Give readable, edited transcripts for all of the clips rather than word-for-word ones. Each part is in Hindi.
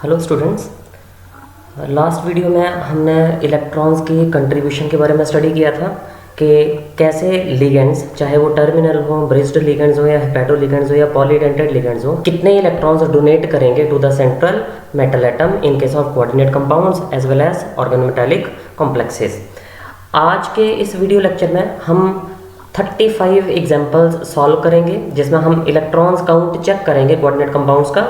हेलो स्टूडेंट्स, लास्ट वीडियो में हमने इलेक्ट्रॉन्स की कंट्रीब्यूशन के बारे में स्टडी किया था कि कैसे लिगेंड्स, चाहे वो टर्मिनल हो, ब्रिज्ड लिगेंड्स हो या हेपेटो लिगेंड्स हो या पॉलीडेंटेड लिगेंड्स हो, कितने इलेक्ट्रॉन्स डोनेट करेंगे to the central metal atom in case of coordinate compounds as well as organometallic complexes. आज के इस वीडियो लेक्चर में हम 35 एग्जाम्पल्स सॉल्व करेंगे जिसमें हम इलेक्ट्रॉन्स काउंट चेक करेंगे कोऑर्डिनेट कंपाउंड्स का,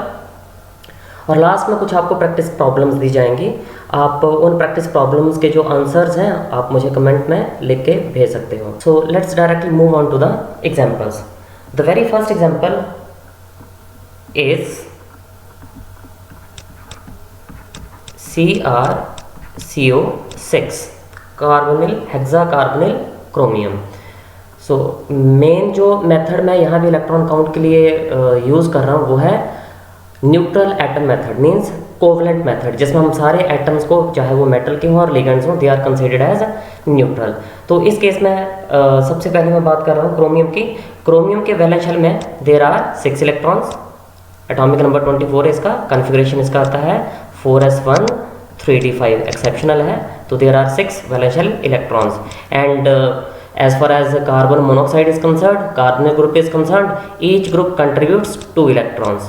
और लास्ट में कुछ आपको प्रैक्टिस प्रॉब्लम्स दी जाएंगी। आप उन प्रैक्टिस प्रॉब्लम्स के जो आंसर्स हैं आप मुझे कमेंट में लिख के भेज सकते हो। So let's directly move on to the examples. The very first example is CrCO6 carbonyl hexacarbonyl chromium. So main जो मेथड मैं यहाँ भी इलेक्ट्रॉन काउंट के लिए यूज़ कर रहा हूँ वो है neutral atom method, means covalent method, जिसमें हम सारे एटम्स को, चाहे वो मेटल के हों और लिगेंड्स हों, they are considered as neutral. तो इस केस में सबसे पहले मैं बात कर रहा हूँ क्रोमियम की। क्रोमियम के वैलेंस शेल में there are 6 electrons, atomic number 24 है इसका, कन्फिग्रेशन इसका आता है 4s1 3d5, एक्सेप्शनल है। तो there are 6 valence shell electrons and as far as carbon monoxide is concerned, carbonyl group is concerned, each group contributes 2 electrons.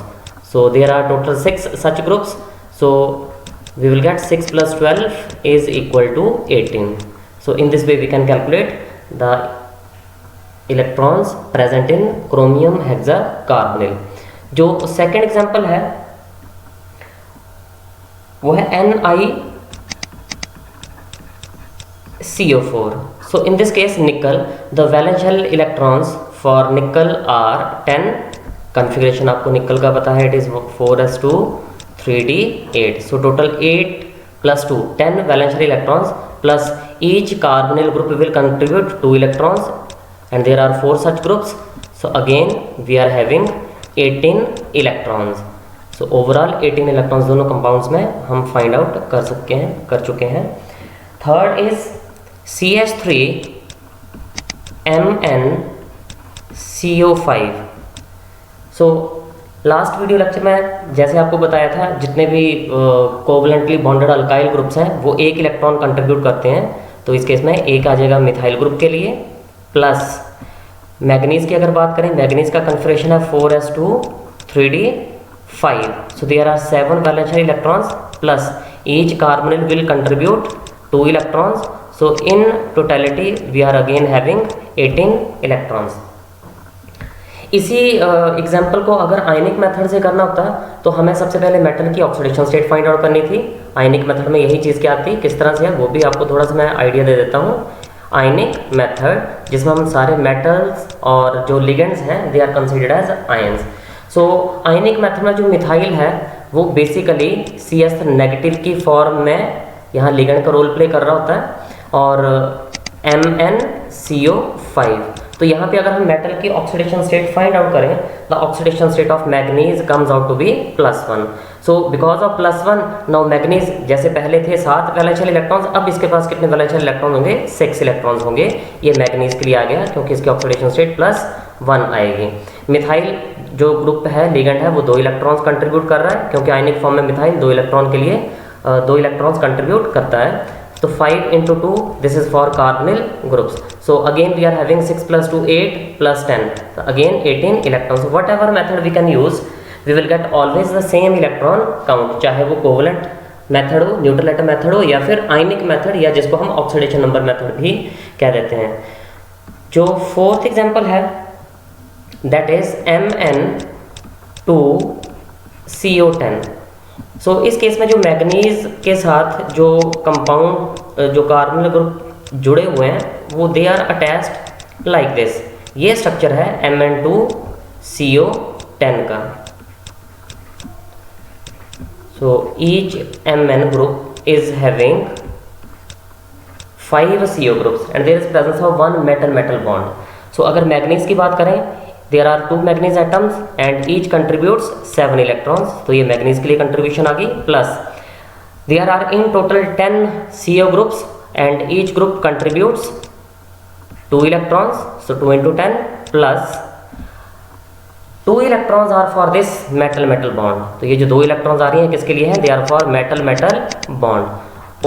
So there are total 6 such groups. So we will get 6 plus 12 is equal to 18. So in this way we can calculate the electrons present in chromium hexacarbonyl. जो second example है वो है NiCO4. So in this case nickel, the valence shell electrons for nickel are 10. Configuration आपको निकल का पता है, it is 4s2 3d8. So total 8 plus 2 10 valence shell electrons plus each carbonyl group will contribute 2 electrons and there are 4 such groups. So again we are having 18 electrons. So overall 18 electrons दोनों कंपाउंड्स में हम फाइंड आउट कर चुके हैं। Third is CH3MnCO5. So last video lecture में जैसे आपको बताया था, जितने भी कोवलेंटली बॉन्डेड अल्काइल ग्रुप्स हैं वो एक इलेक्ट्रॉन कंट्रीब्यूट करते हैं। तो इस केस में एक आ जाएगा मिथाइल ग्रुप के लिए, प्लस मैग्नीज की अगर बात करें, मैग्नीज का कन्फिग्रेशन है 4s2 3d5. So there are 7 valence shell electrons plus each carbonyl will contribute 2 electrons. So in totality we are again having 18 electrons. इसी एग्जाम्पल को अगर आयनिक मेथड से करना होता तो हमें सबसे पहले मेटल की ऑक्सीडेशन स्टेट फाइंड आउट करनी थी। आयनिक मेथड में यही चीज़ क्या थी, किस तरह से है वो भी आपको थोड़ा सा मैं आइडिया दे देता हूँ। आयनिक मेथड जिसमें हम सारे मेटल्स और जो लिगेंड्स हैं they are considered as ions. So ionic method में जो मिथाइल है वो बेसिकली CS नेगेटिव की फॉर्म में यहाँ लिगेंड का रोल प्ले कर रहा होता है, और MnCO5। तो यहाँ पे अगर हम मेटल की ऑक्सीडेशन स्टेट फाइंड आउट करें, the oxidation state of manganese comes out to be +1. So because of +1 now manganese, जैसे पहले थे 7 वैलेंस शेल इलेक्ट्रॉन्स, अब इसके पास कितने वैलेंस शेल इलेक्ट्रॉन होंगे, 6 इलेक्ट्रॉन्स होंगे। ये मैग्नीज के लिए आ गया क्योंकि इसकी ऑक्सीडेशन स्टेट +1 आएगी। मिथाइल जो ग्रुप है, लिगेंड है, वो 2 इलेक्ट्रॉन्स कंट्रीब्यूट कर रहा है क्योंकि आयनिक फॉर्म में मिथाइल 2 इलेक्ट्रॉन के लिए 2 इलेक्ट्रॉन्स कंट्रीब्यूट करता है। तो 5 into 2 this is for carbonyl groups. So again we are having 6 plus 2 8 plus 10. So again 18 electrons. So whatever method we can use, we will get always the same electron count. चाहे वो कोवलेंट मेथड हो, न्यूट्रल एटम मेथड हो, या फिर आयनिक मेथड, या जिसको हम ऑक्सीडेशन नंबर मेथड भी कह देते हैं। जो फोर्थ एग्जांपल है that is Mn2CO10. सो इस केस में जो मैग्नीज के साथ जो कंपाउंड, जो कार्बोनिल ग्रुप जुड़े हुए हैं वो they are attached like this. ये स्ट्रक्चर है Mn2CO10 का। So each Mn group is having 5 CO groups and there is presence of 1 metal bond. So अगर मैग्नीज की बात करें, there are 2 manganese atoms and each contributes 7 electrons. तो ये मैग्नीज के लिए कंट्रीब्यूशन आ गई, plus there are in total 10 CO groups and each group contributes 2 electrons. So 2 into 10 plus 2 electrons are for this metal metal bond. तो ये जो 2 इलेक्ट्रॉन्स आ रही हैं किसके लिए हैं? They are for metal metal bond.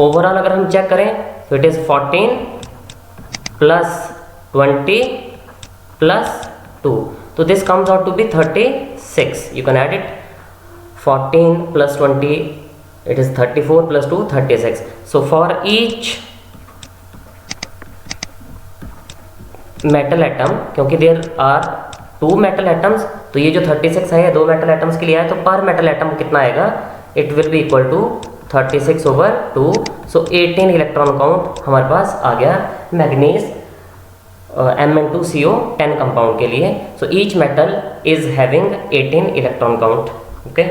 Overall अगर हम चेक करें तो इट इज 14 प्लस 20 प्लस 2, तो this comes out to be 36। You can add it, 14 plus 20 it is 34 plus 2 36. So for each metal atom, क्योंकि there are 2 metal atoms, तो ये जो 36 है 2 metal atoms के लिए है, तो पर metal atom कितना आएगा? It will be equal to 36 over 2. So 18 electron count हमारे पास आ गया मैग्नीज Mn2CO 10 कंपाउंड के लिए। So each metal is having 18 electron count. Okay,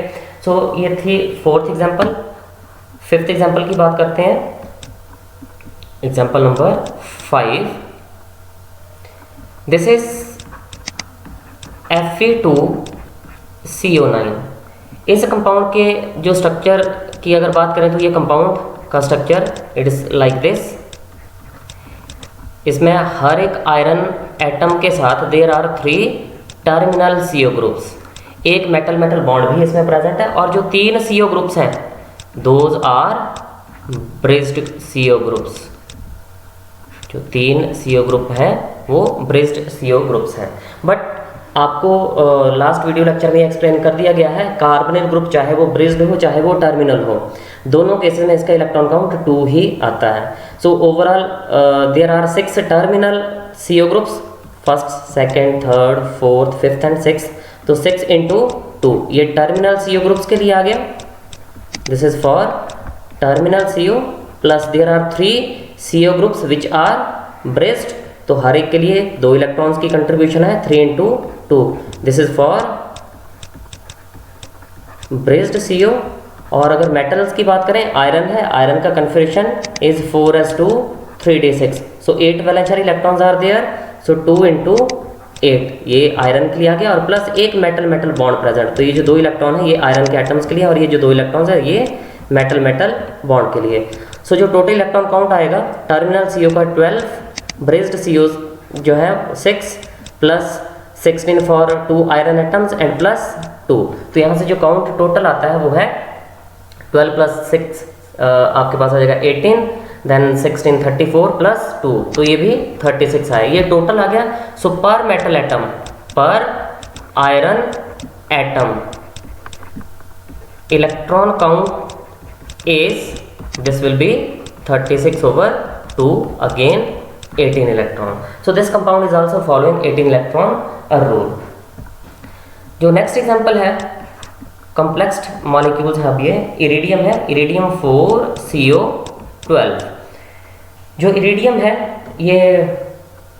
so ये थी 4th एग्जाम्पल। 5th एग्जाम्पल की बात करते हैं, example number 5। This is Fe2CO9। इस कंपाउंड के जो स्ट्रक्चर की अगर बात करें तो ये कंपाउंड का structure it is like this. इसमें हर एक आयरन एटम के साथ there are 3 terminal CO groups. एक मेटल मेटल बॉन्ड भी इसमें प्रेजेंट है, और जो 3 CO ग्रुप्स हैं those are bridged CO groups. जो 3 CO ग्रुप हैं वो ब्रिज्ड CO ग्रुप्स हैं। बट आपको लास्ट वीडियो लेक्चर में एक्सप्लेन कर दिया गया है, कार्बोनिल ग्रुप चाहे वो ब्रिज्ड हो चाहे वो टर्मिनल हो, दोनों केसेस में इसका इलेक्ट्रॉन काउंट 2 ही आता है। सो overall there are 6 terminal CO groups, first, second, third, fourth, fifth and six. तो 6 इंटू 2 ये टर्मिनल CO ग्रुप्स के लिए आ गया। This is for terminal CO, plus there are 3 CO groups which are bridged, तो हर एक के लिए 2 इलेक्ट्रॉन्स की कंट्रीब्यूशन है, 3 into 2। This is for bridged CO। और अगर मेटल्स की बात करें, आयरन है, आयरन का कन्फिग्रेशन इज 4s2 3d6। सो 8 valential electrons are there, so 2 into 8 ये आयरन के लिए आ गया, और प्लस एक मेटल मेटल बॉन्ड प्रेजेंट। तो ये जो 2 इलेक्ट्रॉन है ये आयरन के एटम्स के लिए, और ये जो 2 इलेक्ट्रॉन्स है ये मेटल मेटल बॉन्ड के लिए। सो जो टोटल इलेक्ट्रॉन काउंट आएगा टर्मिनल CO का 12, ब्रिज्ड CO जो है 6, plus 16 for 2 iron atoms and plus 2। तो यहाँ से जो काउंट टोटल आता है वो है 12 प्लस 6 आपके पास आ जाएगा 18, देन 16 34 प्लस 2, तो ये भी 36 है, ये टोटल आ गया। सो पर मेटल एटम, पर iron atom electron count is, this will B 36 over 2, again 18 electron. So this compound is also following 18 electron rule. जो नेक्स्ट एग्जांपल है कॉम्प्लेक्स मॉलिक्यूल्स है, अब ये इरिडियम है, इरिडियम 4CO12। जो इरिडियम है ये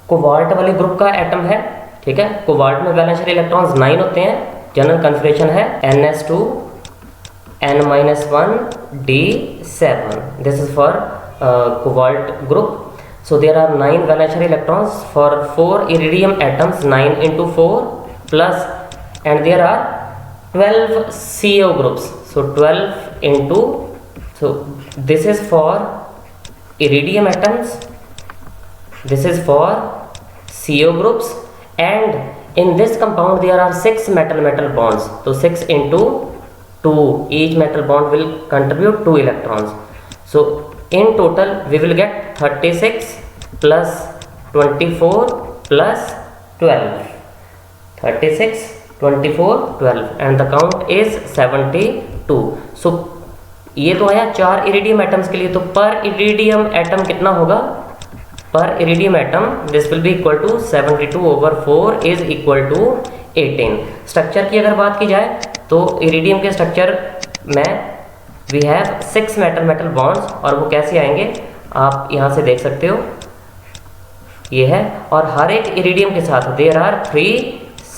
कोबाल्ट वाले ग्रुप का एटम है, ठीक है। कोबाल्ट में वैलेंशियल इलेक्ट्रॉन्स 9 होते हैं, जनरल कन्फिग्रेशन है NS2 N-1 D7। This is for cobalt group. So there are 9 valential electrons for 4 iridium atoms, 9 into 4 plus, and there are 12 CO groups. So 12 into, so this is for iridium atoms, this is for CO groups, and in this compound there are 6 metal metal bonds. So 6 into 2, each metal bond will contribute 2 electrons. So in total we will get 36 plus 24 plus 12, 36 24 12 and the count is 72. So ये तो आया 4 इरिडियम एटम्स के लिए। तो पर इरिडियम एटम कितना होगा? पर iridium atom this will be equal to 72 over 4 is equal to 18। Structure की अगर बात की जाए तो इरिडियम के स्ट्रक्चर में we have 6 metal metal bonds, और वो कैसे आएंगे आप यहाँ से देख सकते हो, ये है। और हर एक इरिडियम के साथ देयर आर 3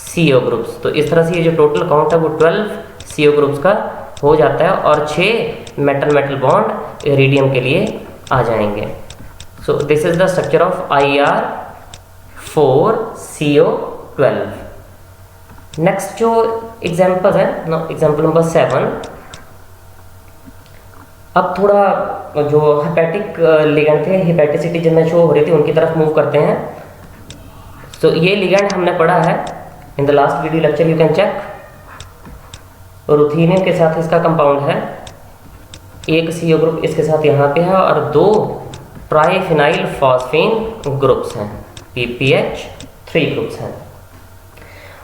CO ग्रुप्स। तो इस तरह से ये जो टोटल काउंट है वो 12 CO ग्रुप्स का हो जाता है, और 6 मेटल मेटल बॉन्ड इरिडियम के लिए आ जाएंगे। सो this is the structure of IR 4CO12। Next जो एग्जाम्पल है, एग्जाम्पल नंबर 7। अब थोड़ा जो हेपेटिक लिगेंड थे, हेपेटिसिटी जिनमें शो हो रही थी उनकी तरफ मूव करते हैं। तो ये लिगेंड हमने पढ़ा है in the last video lecture you can check. Ruthenium के साथ इसका कंपाउंड है, एक CO ग्रुप इसके साथ यहाँ पे है और 2 ट्राइफिनाइल फॉस्फीन ग्रुप्स हैं, PPH3 ग्रुप्स हैं।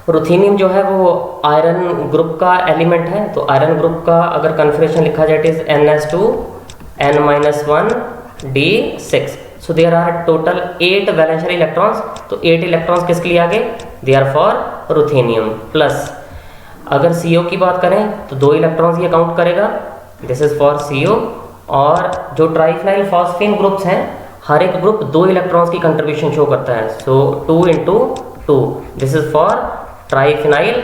रुथेनियम जो है वो आयरन ग्रुप का एलिमेंट है, तो आयरन ग्रुप का अगर कन्फिगरेशन लिखा जाए it is NS2N-1D6। So there are total 8 valential electrons. तो 8 इलेक्ट्रॉन्स किसके लिए आ गए? They are for ruthenium. Plus अगर CO की बात करें तो 2 इलेक्ट्रॉन्स ये काउंट करेगा, दिस इज फॉर CO। और जो ट्राइफिनाइल फॉस्फीन ग्रुप्स हैं, हर एक ग्रुप 2 इलेक्ट्रॉन्स की कंट्रीब्यूशन शो करता है। सो 2 × 2, this is for triphenyl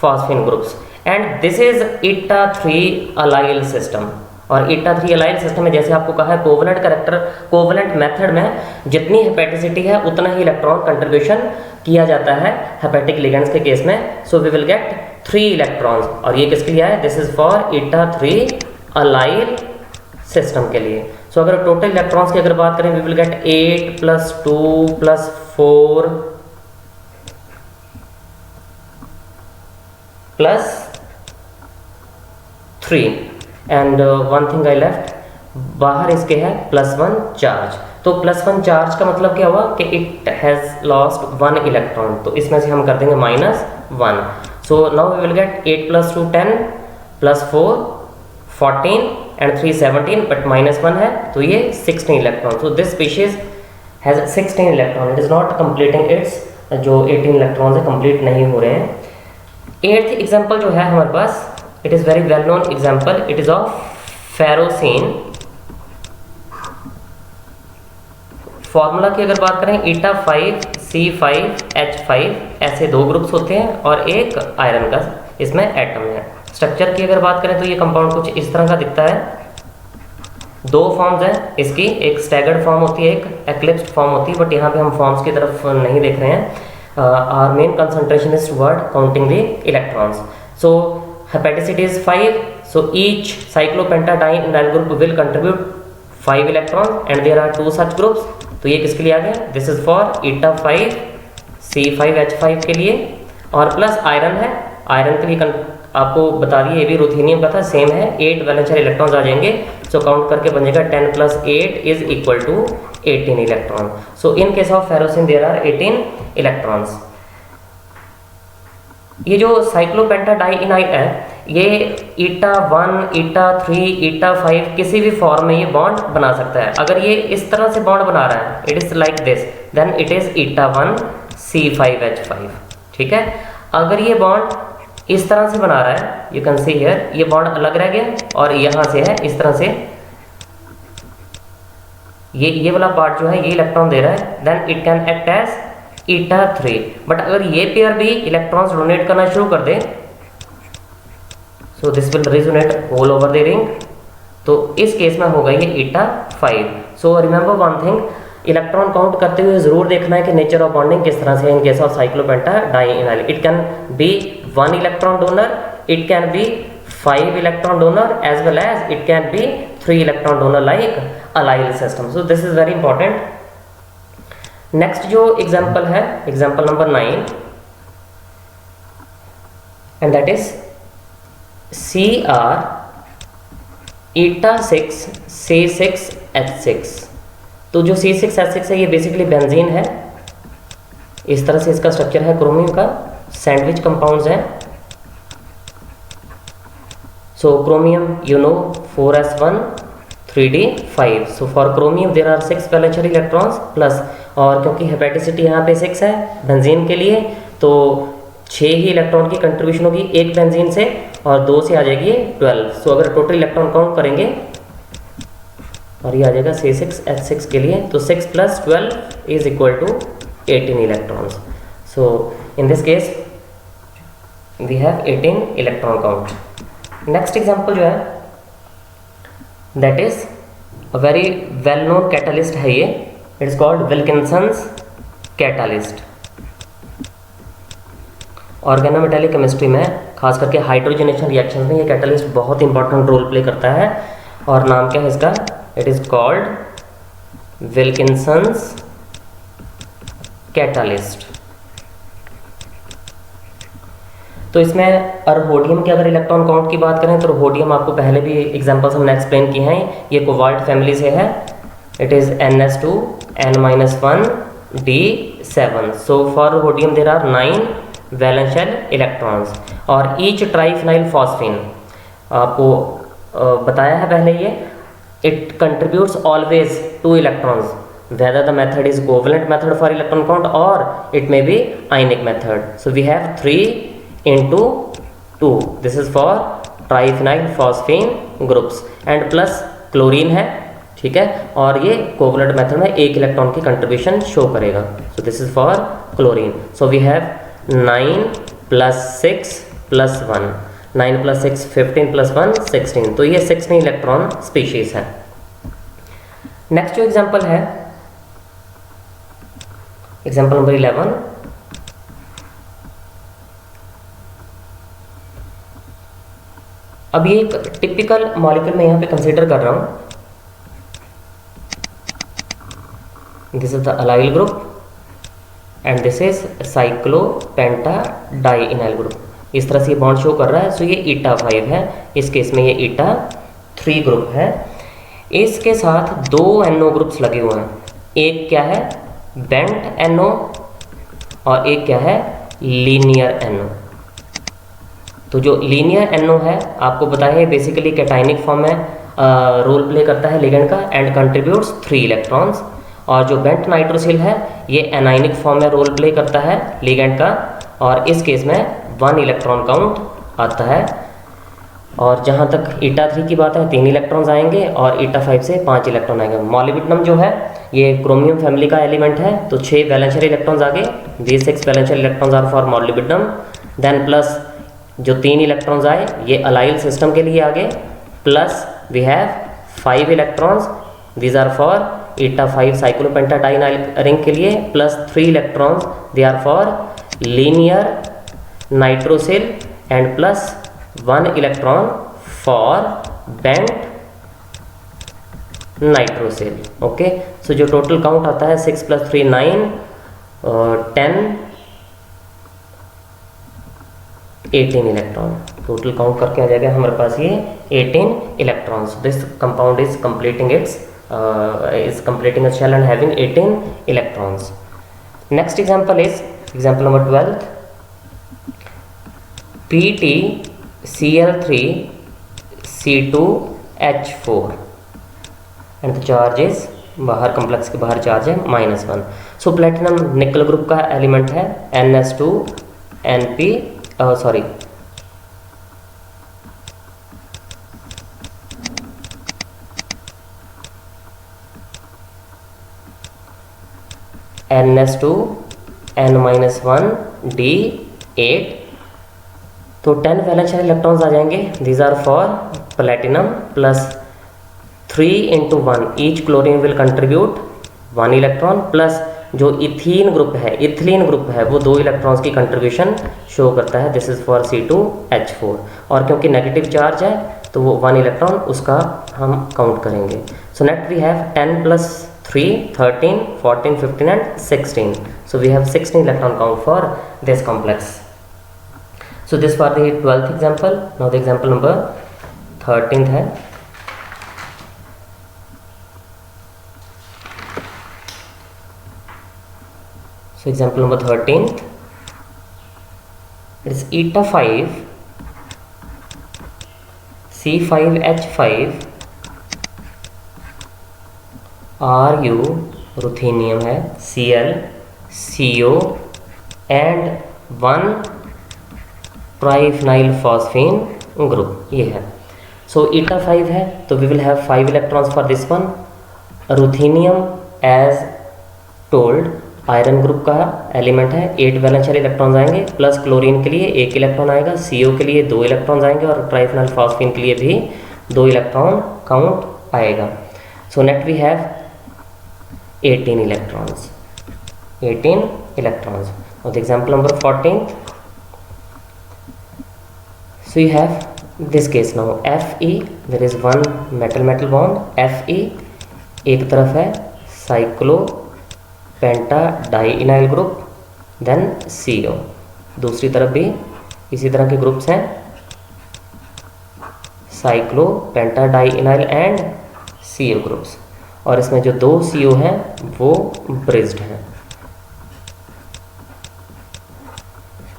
phosphine groups. And this is eta3 allyl system. और eta3 अलाइल सिस्टम में जैसे आपको कहा है कोवलेंट मेथड में जितनी हेपेटिसिटी है उतना ही इलेक्ट्रॉन कंट्रीब्यूशन किया जाता है हेपेटिक लिगेंड्स के केस में। So we will get 3 electrons. और ये किसके लिए है? This is for eta3 allyl system के लिए। सो अगर टोटल इलेक्ट्रॉन्स की अगर बात करें we will get 8 + 2 + 4 +3 and one thing I left, बाहर इसके है +1 चार्ज। तो +1 चार्ज का मतलब क्या हुआ कि इट हैज़ लॉस्ट 1 इलेक्ट्रॉन, तो इसमें से हम कर देंगे -1। So now we will get 8 + 2 10 + 4 14 and 3 17, but -1 है तो ये 16 electron. So this species has 16 electron, it is not completing its जो 18 इलेक्ट्रॉन है कंप्लीट नहीं हो रहे हैं। 8th एग्जाम्पल जो है हमारे पास, it is very well known example, it is of ferrocene. Formula की अगर बात करें eta5C5H5, ऐसे 2 ग्रुप्स होते हैं और एक आयरन का इसमें एटम है। स्ट्रक्चर की अगर बात करें तो ये कंपाउंड कुछ इस तरह का दिखता है। 2 फॉर्म्स हैं इसकी, एक स्टैगर्ड फॉर्म होती है, एक एक्लिप्स्ड फॉर्म होती है, बट यहाँ पे हम फॉर्म्स की तरफ नहीं देख रहे हैं। Our main concentration is toward counting the electrons. So hepaticity is 5. So each cyclopentadienyl group will contribute 5 electrons and there are 2 such groups. तो ये किसके लिए आ गया? This is for eta5C5H5 के लिए। और प्लस आयरन है, आयरन के लिए आपको बता दिए ये भी रुथेनियम का था, सेम है, 8 वैलेंशियल इलेक्ट्रॉन्स आ जाएंगे। सो काउंट करके बन जाएगा 10 + 8 = 18 electron. So in case of ferrocene there are 18 electrons. ये जो साइक्लोपेंटाडाइइनाइल है ये eta1, eta3, eta5 किसी भी फॉर्म में ये बॉन्ड बना सकता है। अगर ये इस तरह से बॉन्ड बना रहा है, it is like this, then it is eta1C5H5, ठीक है। अगर ये बॉन्ड इस तरह से बना रहा है, यू कैन सी हियर, ये बॉन्ड अलग रह गया और यहाँ से है इस तरह से, ये वाला पार्ट जो है ये इलेक्ट्रॉन दे रहा है, then it can act as eta3। But अगर ये पेयर भी इलेक्ट्रॉन्स डोनेट करना शुरू कर दे, so this will resonate all over the ring, तो इस केस में होगा ये eta5। So remember one thing, electron count करते हुए जरूर देखना है कि नेचर ऑफ बॉन्डिंग किस तरह से है in case of cyclopentadienyl. It can be 1 electron donor, it can be 5 electron donor, as well as it can be 3 electron donor like allyl system. So this is very important. Next जो एग्जाम्पल है, example number 9, and that is Cr eta6C6H6। तो जो C6H6 है ये बेसिकली बेंजीन है, इस तरह से इसका स्ट्रक्चर है, क्रोमियम का सैंडविच कंपाउंड्स हैं। So chromium you know 4s1 3d5। So for chromium there are 6 वैलेंशियल electrons plus, और क्योंकि हेपेटिसिटी यहाँ पे 6 है बेंजीन के लिए, तो 6 ही इलेक्ट्रॉन की कंट्रीब्यूशन होगी एक बेंजीन से और 2 से आ जाएगी 12। सो अगर टोटल इलेक्ट्रॉन काउंट करेंगे और ये आ जाएगा C6H6 के लिए, तो 6 + 12 = 18 electrons. So in this case we have 18 electron count. Next example जो है that is a very well known catalyst है ये, it is called Wilkinson's catalyst. Organometallic chemistry में खास करके हाइड्रोजनेशन रिएक्शन में ये कैटालिस्ट बहुत इंपॉर्टेंट रोल प्ले करता है। और नाम क्या है इसका? It is called Wilkinson's catalyst. तो इसमें अर्होडियम के अगर इलेक्ट्रॉन काउंट की बात करें तो अर्होडियम आपको पहले भी एग्जांपल्स हमने एक्सप्लेन किए हैं, ये कोबाल्ट फैमिली से है। It is Ns2n-1d7। So for rhodium there are 9 valence shell electrons और ईच ट्राइफिनाइल फॉस्फीन आपको बताया है पहले ये, it contributes always 2 electrons whether the method is covalent method for electron count or it may be ionic method. So we have 3 into 2, this is for triphenyl phosphine groups and plus chlorine है, ठीक है, और ये कोवलेंट मेथड में एक इलेक्ट्रॉन की कंट्रीब्यूशन शो करेगा। So this is for chlorine. So we have 9 + 6 + 1, 9 + 6 15 + 1 16, तो ये 16 इलेक्ट्रॉन स्पीशीज है। नेक्स्ट जो एग्जांपल है, एग्जांपल नंबर 11, अब ये एक टिपिकल मॉलिक्यूल मैं यहाँ पे कंसीडर कर रहा हूँ। This is the allyl group and this is cyclopentadienyl group. इस तरह से ये बॉन्ड शो कर रहा है। सो ये ईटा 5 है, इस केस में ये ईटा 3 ग्रुप है। इसके साथ 2 NO ग्रुप्स लगे हुए हैं, एक क्या है बेंट NO और एक क्या है लीनियर NO। तो जो लीनियर NO है आपको बताया बेसिकली कैटाइनिक फॉर्म में रोल प्ले करता है लिगेंड का एंड कंट्रीब्यूट्स 3 इलेक्ट्रॉन्स, और जो बेंट नाइट्रोसिल है ये एनाइनिक फॉर्म में रोल प्ले करता है लिगेंड का, और इस केस में 1 इलेक्ट्रॉन काउंट आता है। और जहाँ तक ईटा 3 की बात है 3 इलेक्ट्रॉन्स आएंगे और ईटा 5 से 5 इलेक्ट्रॉन आएंगे। मॉलिब्डेनम जो है ये क्रोमियम फैमिली का एलिमेंट है, तो 6 वैलेंशियल इलेक्ट्रॉन्स आगे, these 6 वैलेंशियल electrons are for molybdenum. Then plus जो 3 इलेक्ट्रॉन्स आए ये अलाइल सिस्टम के लिए आगे, plus we have 5 electrons, these are for eta 5 cyclopentadienyl ring के लिए, plus 3 electrons they are for linear nitrosyl and plus 1 electron for bent nitrosyl. Okay, so जो टोटल काउंट आता है 6 + 3 9 10 18 इलेक्ट्रॉन। टोटल काउंट करके आ जाएगा हमारे पास ये 18 electrons. This compound is completing it's a shell and having 18 electrons. Next example is example number 12, PtCl3C2H4 and the charge is बाहर कॉम्प्लेक्स के बाहर चार्ज है -1। सो प्लेटिनम निकल ग्रुप का एलिमेंट है NS2Np NS2N-1D8। तो 10 वैलेंशियल इलेक्ट्रॉन्स आ जाएंगे, these are for platinum, plus 3 × 1 each chlorine will contribute 1 electron, plus जो इथीन ग्रुप है वो 2 इलेक्ट्रॉन्स की कंट्रीब्यूशन शो करता है, दिस इज फॉर C2H4। और क्योंकि नेगेटिव चार्ज है तो वो 1 इलेक्ट्रॉन उसका हम काउंट करेंगे। So net we have 10 + 3 13 14 15 and 16, so we have 16 electron count for this complex. So this for the 12th example. Now the example number 13th है, so example number 13th it is eta 5 C5H5 Ru ruthenium है, Cl CO and 1 triphenyl phosphine group ये है। सो ईटा 5 है तो we will have 5 electrons for this one. Ruthenium as told iron group का एलिमेंट है, 8 वैलेंशियल इलेक्ट्रॉन्स आएंगे, प्लस क्लोरीन के लिए 1 इलेक्ट्रॉन आएगा, CO के लिए 2 इलेक्ट्रॉन्स आएंगे और ट्राइफिनाइल फॉस्फीन के लिए भी 2 इलेक्ट्रॉन काउंट आएगा। So net we have 18 electrons. Now the example number 14th. So you have this case now Fe, there is one metal bond Fe, एक तरफ है साइक्लोपेंटाडाइइनाइल ग्रुप, देन CO, दूसरी तरफ भी इसी तरह के ग्रुप्स हैं साइक्लोपेंटाडाइइनाइल एंड CO ग्रुप्स, और इसमें जो 2 CO हैं वो ब्रिज्ड हैं।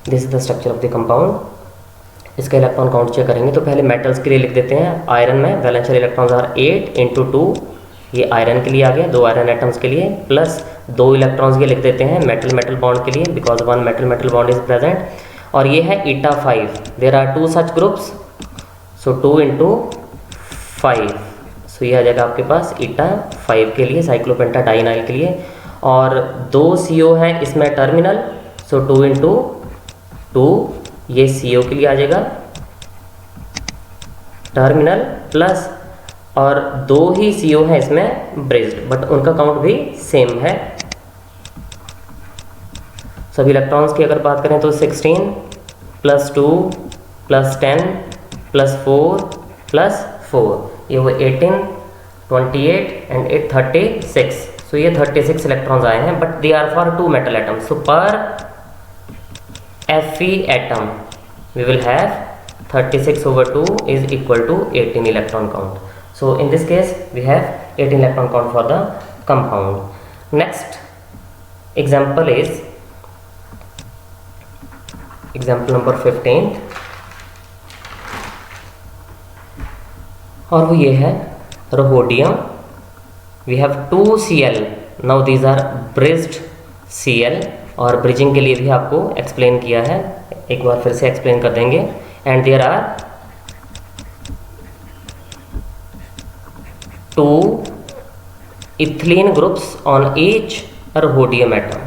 This is the structure of the compound. इसका इलेक्ट्रॉन काउंट चेक करेंगे तो पहले मेटल्स के लिए लिख देते हैं। आयरन में वैलेंशियल इलेक्ट्रॉन्स आर 8 × 2, ये आयरन के लिए आ गया, 2 आयरन एटम्स के लिए, प्लस 2 इलेक्ट्रॉन्स ये लिख देते हैं मेटल मेटल बॉन्ड के लिए because 1 metal metal bond is present, और ये है ईटा 5। There are 2 such groups, so 2 × 5, सो ये आ जाएगा आपके पास ईटा 5 के लिए साइक्लोपेंटाडाइनाइल के लिए, और 2 CO हैं इसमें टर्मिनल, सो 2 × 2 ये CO के लिए आ जाएगा टर्मिनल, प्लस और 2 ही CO हैं इसमें ब्रिज्ड, बट उनका काउंट भी सेम है। सभी इलेक्ट्रॉन्स की अगर बात करें तो 16 + 2 + 10 + 4 + 4, ये वो 18, 28 एंड 8 36, सो ये 36 इलेक्ट्रॉन्स आए हैं, but they are for 2 metal atoms, so पर Fe atom we will have 36/2 is equal to 18 electron count. So in this case we have 18 electron count for the compound. Next example is example number 15, और वो ये है rhodium. We have 2 Cl. Now these are bridged Cl, और ब्रिजिंग के लिए भी आपको एक्सप्लेन किया है, एक बार फिर से एक्सप्लेन कर देंगे। And there are 2 ethylene groups on each rhodium atom.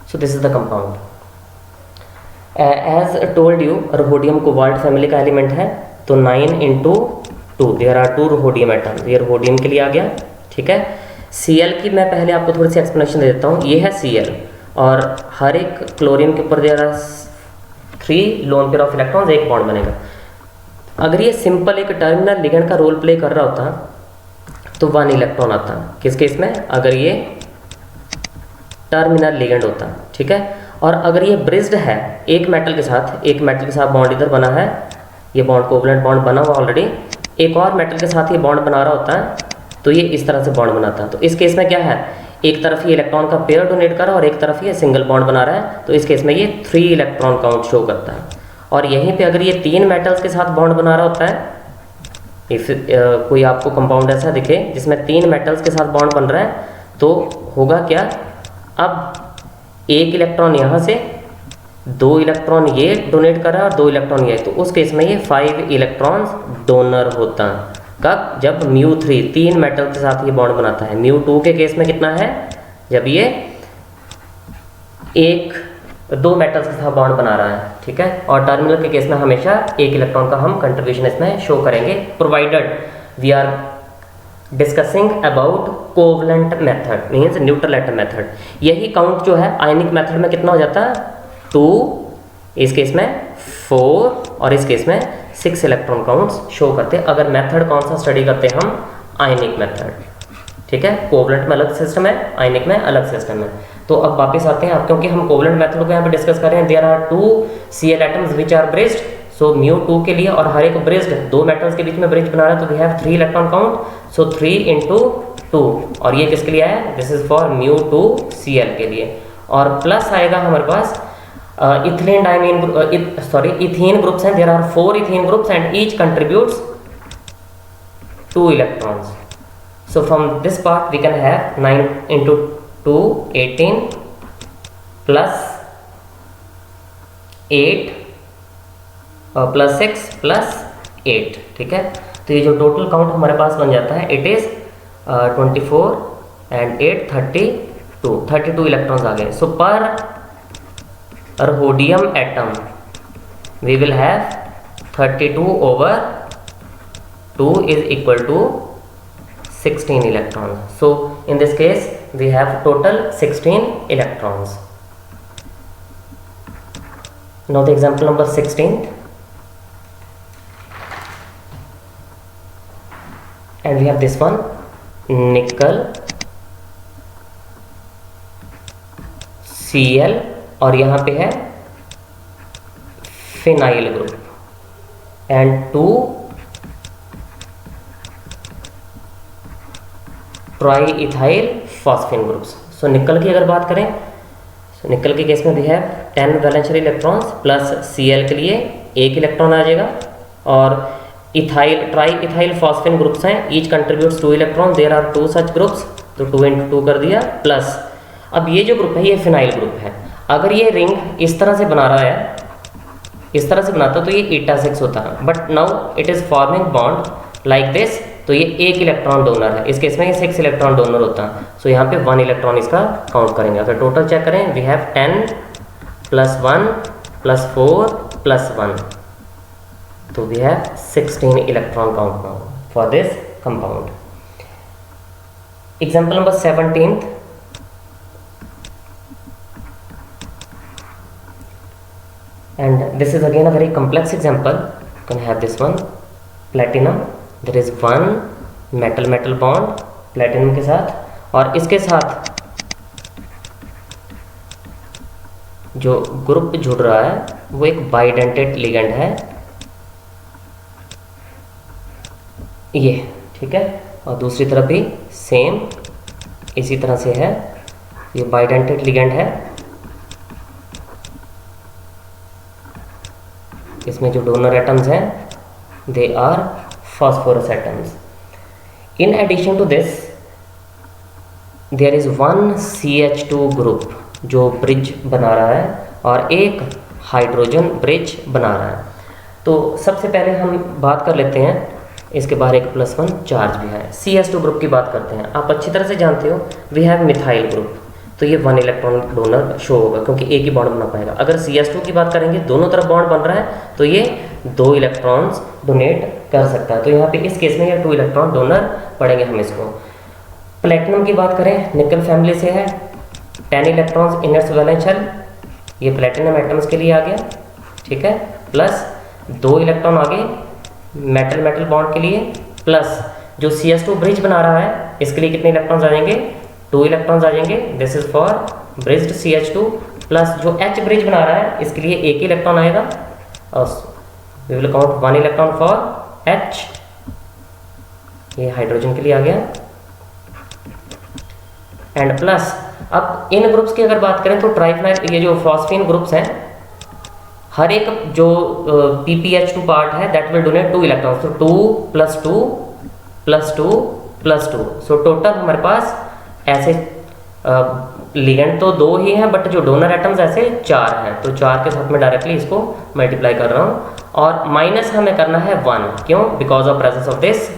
So this is the compound. As told you, rhodium cobalt family का एलिमेंट है, तो 9 × 2 देयर आर 2 rhodium एटम्स, ये rhodium के लिए आ गया, ठीक है। Cl की मैं पहले आपको थोड़ी सी एक्सप्लेनेशन दे देता हूँ। ये है Cl, और हर एक क्लोरीन के ऊपर there are 3 lone pair of electrons, एक बॉन्ड बनेगा। अगर ये सिंपल एक टर्मिनल लिगेंड का रोल प्ले कर रहा होता तो 1 इलेक्ट्रॉन आता, किस केस में, अगर ये टर्मिनल लिगेंड होता, ठीक है। और अगर ये ब्रिज्ड है एक मेटल के साथ बॉन्ड इधर बना है, ये बॉन्ड कोवलेंट बॉन्ड बना हुआ ऑलरेडी, एक और मेटल के साथ ये बॉन्ड बना रहा होता है, तो ये इस तरह से बॉन्ड बनाता है। तो इस केस में क्या है, एक तरफ ये इलेक्ट्रॉन का पेयर डोनेट कर रहा है और एक तरफ ये सिंगल बॉन्ड बना रहा है, तो इस केस में ये 3 इलेक्ट्रॉन काउंट शो करता है। और यहीं पे अगर ये 3 मेटल्स के साथ बॉन्ड बना रहा होता है, इफ कोई आपको कंपाउंड ऐसा दिखे जिसमें 3 मेटल्स के साथ बॉन्ड बन रहा है, तो होगा क्या, अब 1 इलेक्ट्रॉन यहाँ से, 2 इलेक्ट्रॉन ये डोनेट कर रहा है और 2 इलेक्ट्रॉन ये, तो उस केस में ये 5 इलेक्ट्रॉन्स डोनर होता है। कब, जब μ3 3 मेटल के साथ ये बॉन्ड बनाता है। μ2 के केस में कितना है, जब ये 2 मेटल्स के साथ बॉन्ड बना रहा है, ठीक है। और टर्मिनल के केस में हमेशा 1 इलेक्ट्रॉन का हम कंट्रीब्यूशन इसमें शो करेंगे, provided we are discussing about covalent method means neutral atom method. यही काउंट जो है आयनिक मेथड में कितना हो जाता है, 2, इस केस में 4, और इस केस में 6 इलेक्ट्रॉन काउंट्स शो करते हैं। अगर मेथड कौन सा स्टडी करते हैं हम, आयनिक मेथड, ठीक है। कोवलेंट में अलग सिस्टम है, आयनिक में अलग सिस्टम है। तो अब वापस आते हैं, अब क्योंकि हम कोवलेंट मेथड को यहाँ पे डिस्कस कर रहे हैं, there are 2 Cl atoms which are bridged, so μ2 के लिए, और हर एक ब्रिज्ड 2 मेटल्स के बीच में ब्रिज बना रहा है, तो we have 3 electron count, so 3 × 2, और ये किसके लिए आया, दिस इज फॉर μ2 Cl के लिए। और प्लस आएगा हमारे पास इथीन ग्रुप्स हैं, there are 4 ethene groups and each contributes 2 electrons. So from this part we can have 9 × 2 18 plus 8 plus 6 plus 8, ठीक है। तो ये जो टोटल काउंट हमारे पास बन जाता है, इट इज 24 एंड 8 32 इलेक्ट्रॉन्स आ गए। सो पर rhodium atom we will have 32/2 is equal to 16 electrons. So in this case we have total 16 electrons. Now the example number 16, and we have this one, nickel Cl और यहाँ पे है phenyl group and 2 try ethyl फॉस्फेन groups. So nickel की अगर बात करें, सो निकल के केस में भी है 10 वैलेंशियल इलेक्ट्रॉन्स प्लस Cl के लिए एक इलेक्ट्रॉन आ जाएगा, और इथाइल ट्राई इथाइल फॉस्फेन ग्रुप्स हैं, each contributes 2 electron, there are 2 such groups, तो 2 × 2 कर दिया प्लस। अब ये जो ग्रुप है ये फिनाइल ग्रुप है। अगर ये रिंग इस तरह से बना रहा है, इस तरह से बनाता तो ये ईटा 6 होता है, but now it is forming bond like this, तो ये एक इलेक्ट्रॉन डोनर है। इस केस में ये 6 इलेक्ट्रॉन डोनर होता है। सो यहाँ पे 1 इलेक्ट्रॉन इसका काउंट करेंगे। अगर टोटल चेक करें, वी हैव 10 + 1 + 4 + 1, तो we have 16 electron count now for this compound. Example number 17th, and this is again a very complex example. You can have this one, platinum, there is one metal metal bond platinum के साथ, और इसके साथ जो ग्रुप जुड़ रहा है वो एक बाइडेंटेड लिगेंड है ये, ठीक है, और दूसरी तरफ भी सेम इसी तरह से है, ये बाइडेंटेड लिगेंड है। इसमें जो डोनर एटम्स हैं they are phosphorus atoms. In addition to this there is one CH2 group जो ब्रिज बना रहा है और एक हाइड्रोजन ब्रिज बना रहा है। तो सबसे पहले हम बात कर लेते हैं, इसके बाहर एक +1 चार्ज भी है। CH2 ग्रुप की बात करते हैं। आप अच्छी तरह से जानते हो वी हैव मिथाइल ग्रुप, तो ये 1 इलेक्ट्रॉन डोनर शो होगा क्योंकि एक ही बॉन्ड बना पाएगा। अगर CH2 की बात करेंगे, दोनों तरफ बॉन्ड बन रहा है, तो ये 2 इलेक्ट्रॉन्स डोनेट कर सकता है। तो यहाँ पे इस केस में ये 2 इलेक्ट्रॉन डोनर पढ़ेंगे हम इसको। प्लेटिनम की बात करें, निकल फैमिली से है, 10 इलेक्ट्रॉन्स इनर्स वैलेंशियल, ये प्लेटिनम एटम्स के लिए आ गया, ठीक है, प्लस 2 इलेक्ट्रॉन आगे मेटल मेटल बॉन्ड के लिए, प्लस जो CH2 ब्रिज बना रहा है इसके लिए कितने इलेक्ट्रॉन्स आ जाएंगे, 2 इलेक्ट्रॉन्स आ जाएंगे, this is for bridged CH2, plus जो H ब्रिज बना रहा है इसके लिए एक ही इलेक्ट्रॉन आएगा, और we will count 1 electron for H, ये हाइड्रोजन के लिए आ गया, एंड प्लस अब इन ग्रुप्स की अगर बात करें तो ट्राइफिनाइल, ये जो फॉस्फीन ग्रुप्स हैं, हर एक जो PPH2 पार्ट है दैट विल डोनेट 2 इलेक्ट्रॉन्स, तो 2 + 2 + 2 + 2, सो टोटल हमारे पास ऐसे लिगेंड तो 2 ही हैं, बट जो डोनर एटम्स ऐसे 4 हैं, तो 4 के साथ में डायरेक्टली इसको मल्टीप्लाई कर रहा हूँ, और माइनस हमें करना है 1, क्यों, because of presence of this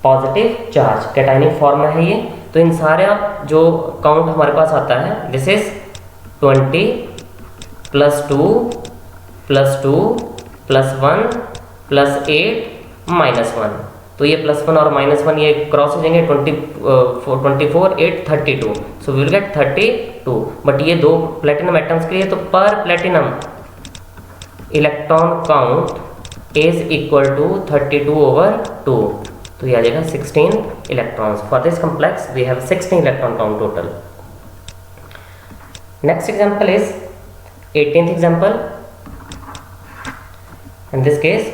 positive charge, cationic form में है ये। तो इन सारे जो काउंट हमारे पास आता है, दिस इज 20 + 2 + 2 + 1 + 8 -1, तो ये +1 और -1 ये क्रॉस हो जाएंगे, 24 8 32, so we will get 32। But ये 2 प्लेटिनम एटम्स के लिए, तो पर platinum electron count is equal to 32/2, तो ये आ जाएगा 16 electrons. For this complex we have 16 electron count total. Next example is 18th example. In this case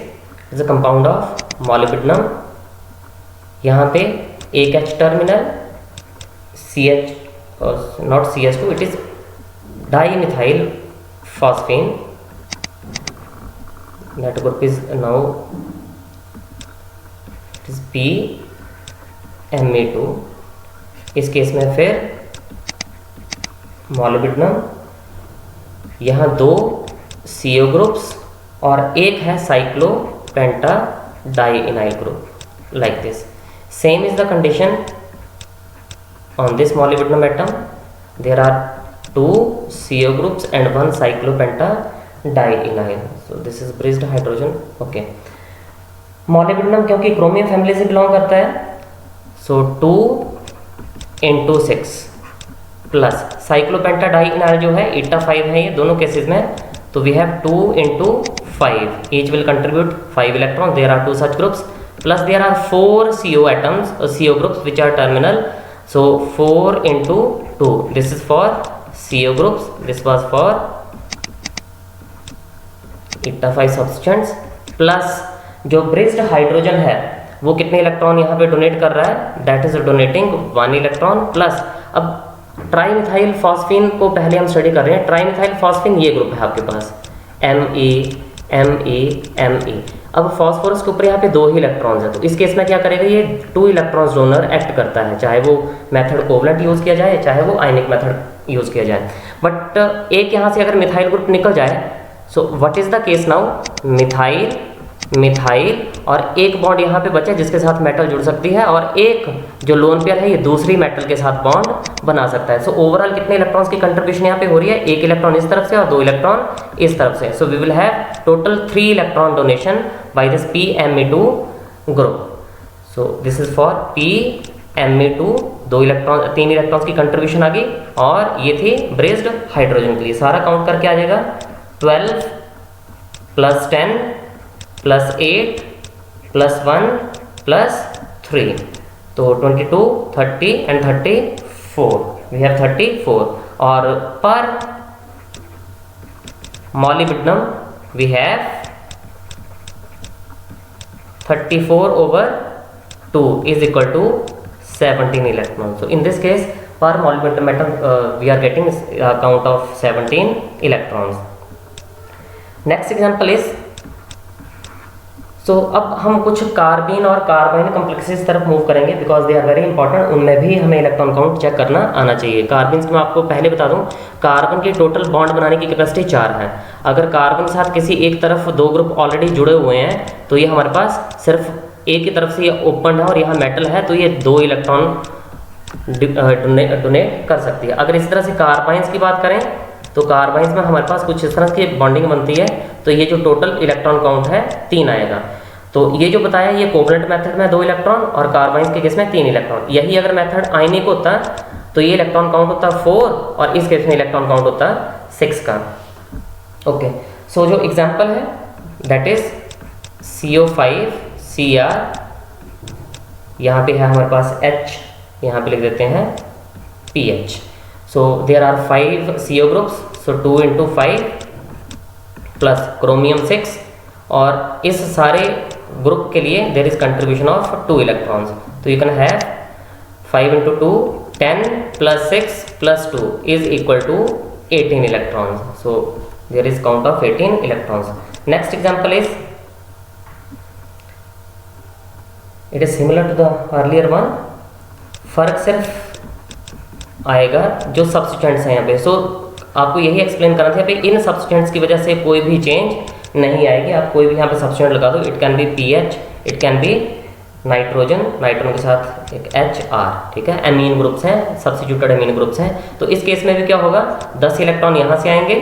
is a compound of molybdenum, यहाँ पे एक H terminal, CH not CH2, it is dimethyl phosphine, that group is now it is PMa2। इस केस में फिर molybdenum, यहाँ 2 CO ग्रुप्स और एक है cyclopentadienyl group like this. Same is the condition on this molybdenum atom, there are 2 CO groups and 1 cyclopenta diinyl, so this is bridged hydrogen, okay। molybdenum क्योंकि क्रोमियम फैमिली से बिलोंग करता है, so 2 × 6 प्लस साइक्लोपेंटा डाइइनाइल जो है ईटा 5 है ये दोनों केसेस में, तो we have 2 × 5, each will contribute 5 electrons, there are 2 such groups, plus there are 4 CO atoms, CO groups which are terminal, so 4 × 2, this is for CO groups, this was for eta 5 substituents, plus जो ब्रिज्ड हाइड्रोजन है वो कितने इलेक्ट्रॉन यहाँ पे डोनेट कर रहा है, that is donating 1 electron plus. अब ट्राईमिथाइल फॉस्फीन को पहले हम स्टडी कर रहे हैं। ट्राईमिथाइल फॉस्फीन ये ग्रुप है आपके पास Me। अब फॉस्फोरस के ऊपर यहाँ पे 2 ही इलेक्ट्रॉन्स है, तो इस केस में क्या करेगा, ये 2 इलेक्ट्रॉन्स डोनर एक्ट करता है, चाहे वो मेथड कोवलेंट यूज किया जाए चाहे वो आयनिक मेथड यूज किया जाए। बट एक यहाँ से अगर मिथाइल ग्रुप निकल जाए, so what is the case now, methyl methyl और एक बॉन्ड यहाँ पे बचा जिसके साथ मेटल जुड़ सकती है, और एक जो लोन पेयर है ये दूसरी मेटल के साथ बॉन्ड बना सकता है। सो ओवरऑल कितने इलेक्ट्रॉन्स की कंट्रीब्यूशन यहाँ पे हो रही है, 1 इलेक्ट्रॉन इस तरफ से और 2 इलेक्ट्रॉन इस तरफ से। So we will have total 3 electron donation by this PMe2 group. So this is for PMe2, 3 electrons की कंट्रीब्यूशन आ गई, और ये थी ब्रिज्ड हाइड्रोजन के लिए। सारा काउंट करके आ जाएगा 12 + 10 + 8 + 1 + 3, तो 22, 30 एंड 34, वी हैव 34। और पर molybdenum we have 34/2 is equal to 17 electrons. So in this case, per molybdenum atom we are getting a count of 17 electrons. Next example is, so अब हम कुछ कार्बीन और कार्बाइन कॉम्प्लेक्सेस तरफ मूव करेंगे, because they are very important. उनमें भी हमें इलेक्ट्रॉन काउंट चेक करना आना चाहिए। कार्बन में आपको पहले बता दूं, कार्बन की टोटल बॉन्ड बनाने की कैपेसिटी 4 है। अगर कार्बन के साथ किसी एक तरफ 2 ग्रुप ऑलरेडी जुड़े हुए हैं, तो ये हमारे पास सिर्फ एक ही तरफ से ये ओपन है और यहाँ मेटल है, तो ये 2 इलेक्ट्रॉन डोनेट कर सकती है। अगर इस तरह से कार्बाइंस की बात करें, तो कार्बाइंस में हमारे पास कुछ इस तरह की बॉन्डिंग बनती है, तो ये जो टोटल इलेक्ट्रॉन काउंट है 3 आएगा। तो ये जो बताया ये कोवलेंट मेथड में 2 इलेक्ट्रॉन और कार्बाइंस के केस में 3 इलेक्ट्रॉन। यही अगर मेथड आयनिक होता तो ये इलेक्ट्रॉन काउंट होता 4 और इस केस में इलेक्ट्रॉन काउंट होता 6 का। ओके, सो जो एग्जांपल है दैट इज CO5Cr, यहाँ पे है हमारे पास H, यहाँ पे लिख देते हैं PH। So there are 5 CO groups, so 2 × 5 plus chromium 6, और इस सारे ग्रुप के लिए there is contribution of 2 electrons. तो you can have 5 × 2 10 + 6 + 2 is equal to 18 electrons. So there is count of 18 electrons. Next example is, it is similar to the earlier one, फर्क सिर्फ आएगा जो सब्स्टिट्यूएंट्स हैं यहाँ पे। सो आपको यही एक्सप्लेन करना था पे, इन सब्स्टिट्यूएंट्स की वजह से कोई भी चेंज नहीं आएगी। आप कोई भी यहाँ पे सब्स्टिट्यूएंट लगा दो, it can B PH, it can B nitrogen, nitrogen के साथ एक HR, ठीक है। एमीन ग्रुप्स हैं, सब्स्टिट्यूटेड एमीन ग्रुप्स हैं। तो इस केस में भी क्या होगा, 10 इलेक्ट्रॉन यहाँ से आएंगे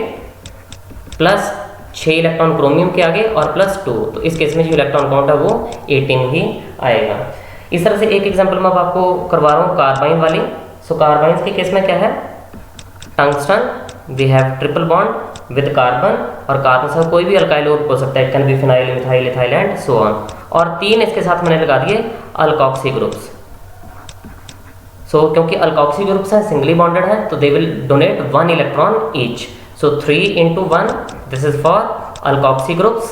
प्लस 6 इलेक्ट्रॉन क्रोमियम के आगे और +2, तो इस केस में जो इलेक्ट्रॉन काउंट है वो 18 ही आएगा। इस तरह से एक एग्जाम्पल मैं आपको करवा रहा हूँ कार्बाइन वाली। सो कार्बाइन के केस में क्या है, tungsten, we have triple bond with carbon, और कार्बन से कोई भी अल्काइल ग्रुप हो सकता है, it can be phenyl, methyl, ethyl and so on. और 3 इसके साथ मैंने लगा दिए अल्कोक्सी ग्रुप्स। सो क्योंकि अल्कोक्सी ग्रुप्स हैं, सिंगली बॉन्डेड है, तो they will donate 1 electron each. So 3 × 1, this is for alkoxy groups,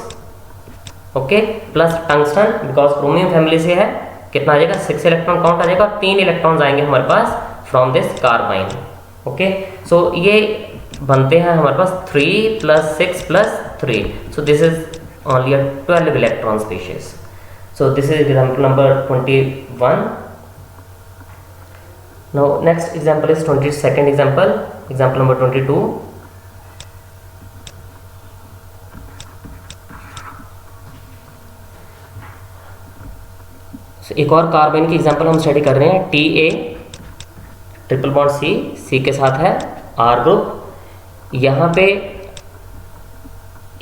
okay, plus tungsten because chromium family से है, कितना आ जाएगा, 6 इलेक्ट्रॉन काउंट आ जाएगा, और 3 इलेक्ट्रॉन्स आएंगे हमारे पास from this carbene. Okay, so ये बनते हैं हमारे पास 3 + 6 + 3, सो this is only a 12 electron species. So this is example number 21। Now next example is 22nd example number 22। एक और कार्बन की एग्जांपल हम स्टडी कर रहे हैं, Ta, ट्रिपल बॉन्ड C के साथ है R ग्रुप। यहाँ पे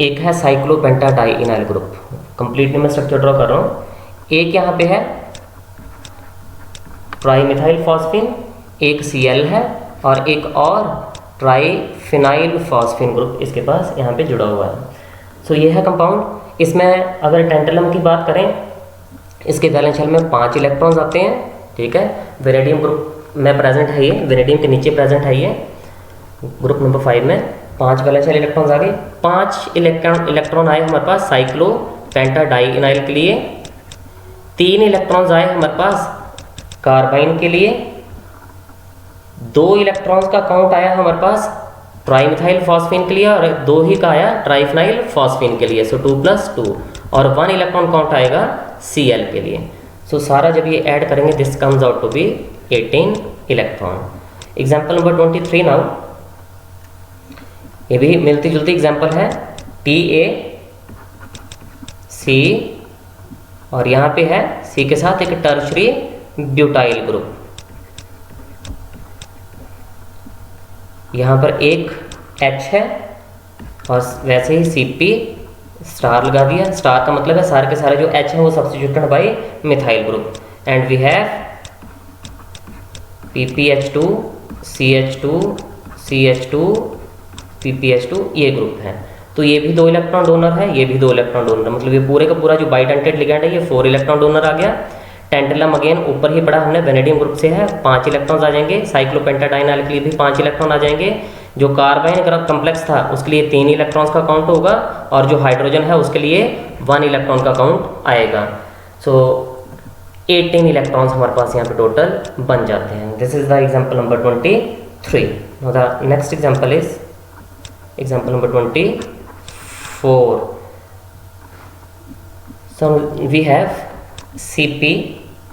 एक है साइक्लोपेंटाडाइइनाइल ग्रुप, कंप्लीटली मैं स्ट्रक्चर ड्रॉ कर रहा हूँ। एक यहाँ पे है ट्राईमिथाइल फॉस्फीन, एक Cl है, और एक और ट्राईफिनाइल फॉस्फीन ग्रुप इसके पास यहाँ पे जुड़ा हुआ है। सो ये है कंपाउंड। इसमें अगर टेंटलम की बात करें, इसके वैलेंस शेल में 5 इलेक्ट्रॉन्स आते हैं, ठीक है। वेनेडियम ग्रुप में प्रेजेंट है ये, वेनेडियम के नीचे प्रेजेंट है ये। ग्रुप नंबर 5 में 5 वैलेंशियल इलेक्ट्रॉन्स आ गए। 5 इलेक्ट्रॉन आए हमारे पास साइक्लो पेंटाडाइइनाइल के लिए। 3 इलेक्ट्रॉन्स आए हमारे पास कार्बाइन के लिए। 2 इलेक्ट्रॉन्स का काउंट आया हमारे पास ट्राईमिथाइल फॉस्फीन के लिए और 2 ही का आया ट्राईफिनाइल फॉस्फीन के लिए। सो 2 + 2 और 1 इलेक्ट्रॉन काउंट आएगा Cl के लिए। सो सारा जब ये ऐड करेंगे this comes out to be 18 electron. Example number 23 now, ये भी मिलती जुलती एग्जाम्पल है। TaC और यहाँ पे है C के साथ एक टर्शरी ब्यूटाइल ग्रुप। यहाँ पर एक H है और वैसे ही Cp स्टार लगा दिया। स्टार का मतलब है सारे के सारे जो H हैं वो substituted by methyl group. And we have PpH2 CH2 CH2 PpH2, ये ग्रुप है। तो ये भी 2 इलेक्ट्रॉन डोनर है, ये भी 2 इलेक्ट्रॉन डोनर, मतलब ये पूरे का पूरा जो बाइडेंटेड लिगैंड है ये 4 इलेक्ट्रॉन डोनर आ गया। टेंटलम अगेन ऊपर ही पढ़ा हमने, वेनेडियम ग्रुप से है, 5 इलेक्ट्रॉन्स आ जाएंगे। साइक्लोपेंटाडाइनाइल के लिए भी 5 इलेक्ट्रॉन आ जाएंगे। जो कार्बाइन कॉम्प्लेक्स था उसके लिए 3 इलेक्ट्रॉन्स का काउंट होगा और जो हाइड्रोजन है उसके लिए 1 इलेक्ट्रॉन का काउंट आएगा। सो 18 इलेक्ट्रॉन्स हमारे पास यहाँ पे टोटल बन जाते हैं। This is the example number 23। Now the next example is example number 24। So we have Cp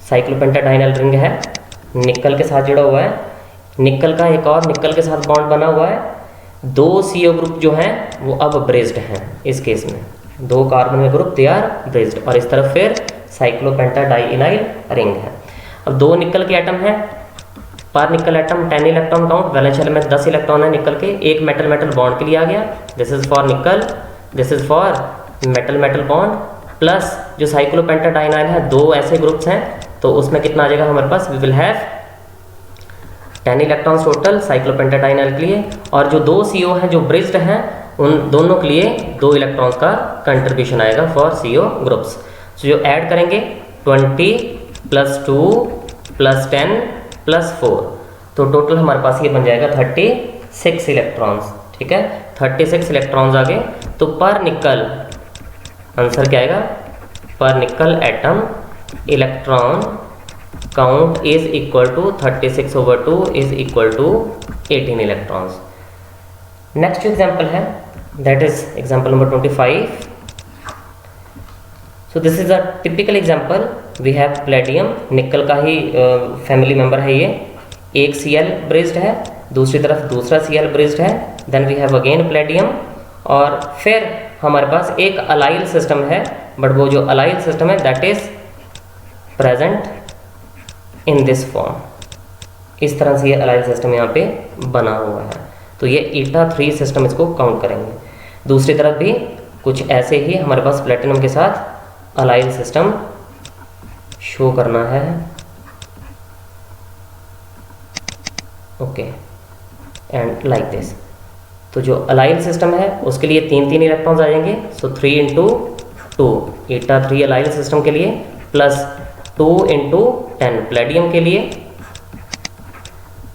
cyclopentadienyl ring है, निकल के साथ जुड़ा हुआ है। निकल का एक और निकल के साथ बॉन्ड बना हुआ है। 2 CO ग्रुप जो हैं वो अब ब्रेस्ड हैं। इस केस में 2 कार्बन में ग्रुप दे आर ब्रेस्ड और इस तरफ फिर साइक्लोपेंटाडाइइनाइल रिंग है। अब 2 निकल के एटम हैं, पर निकल एटम 10 इलेक्ट्रॉन काउंट, वैलेंशियल में 10 इलेक्ट्रॉन है निकल के। एक मेटल मेटल बॉन्ड के लिए आ गया, दिस इज फॉर निकल, this is for metal metal bond. Plus जो साइक्लोपेंटाडाइनाइल है 2 ऐसे ग्रुप्स हैं तो उसमें कितना आ जाएगा हमारे पास, we will have 10 electrons total cyclopentadienyl के लिए। और जो 2 CO हैं जो ब्रिज्ड हैं उन दोनों के लिए 2 इलेक्ट्रॉन्स का कंट्रीब्यूशन आएगा फॉर CO ग्रुप्स। तो जो ऐड करेंगे 20 + 2 + 10 + 4 तो टोटल हमारे पास ये बन जाएगा 36 इलेक्ट्रॉन्स। ठीक है, 36 इलेक्ट्रॉन्स आ गए। तो पर निकल आंसर क्या आएगा, पर nickel atom electron count is equal to 36/2 is equal to 18 electrons. Next example है that is example number 25। So this is a typical example. We have palladium, nickel का ही फैमिली मेंबर है ये। एक Cl ब्रिज्ड है, दूसरी तरफ दूसरा Cl ब्रिज्ड है। Then we have again palladium और फिर हमारे पास एक अलाइल सिस्टम है, बट वो जो अलाइल सिस्टम है that is present in this form. इस तरह से ये अलाइल सिस्टम यहाँ पे बना हुआ है। तो ये eta3 सिस्टम इसको काउंट करेंगे। दूसरी तरफ भी कुछ ऐसे ही हमारे पास प्लेटिनम के साथ अलाइल सिस्टम शो करना है। Okay, and like this. तो जो अलाइल सिस्टम है उसके लिए 3 इलेक्ट्रॉन्स आ जाएंगे। सो 3 × 2 eta3 अलाइल सिस्टम के लिए, प्लस 2 × 10 प्लेडियम के लिए,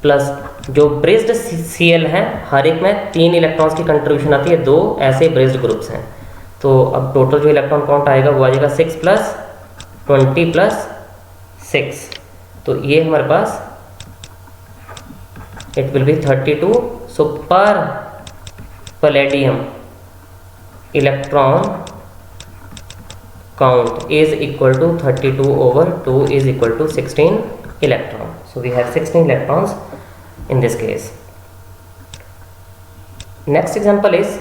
प्लस जो ब्रिज्ड Cl हैं हर एक में 3 इलेक्ट्रॉन्स की कंट्रीब्यूशन आती है। 2 ऐसे ब्रिज्ड ग्रुप्स हैं। तो अब टोटल जो इलेक्ट्रॉन काउंट आएगा वो आ जाएगा 6 + 20 + 6। तो ये हमारे पास इट विल बी 32। सो पर palladium electron count is equal to 32/2 is equal to 16 electron. So we have 16 electrons in this case. Next example is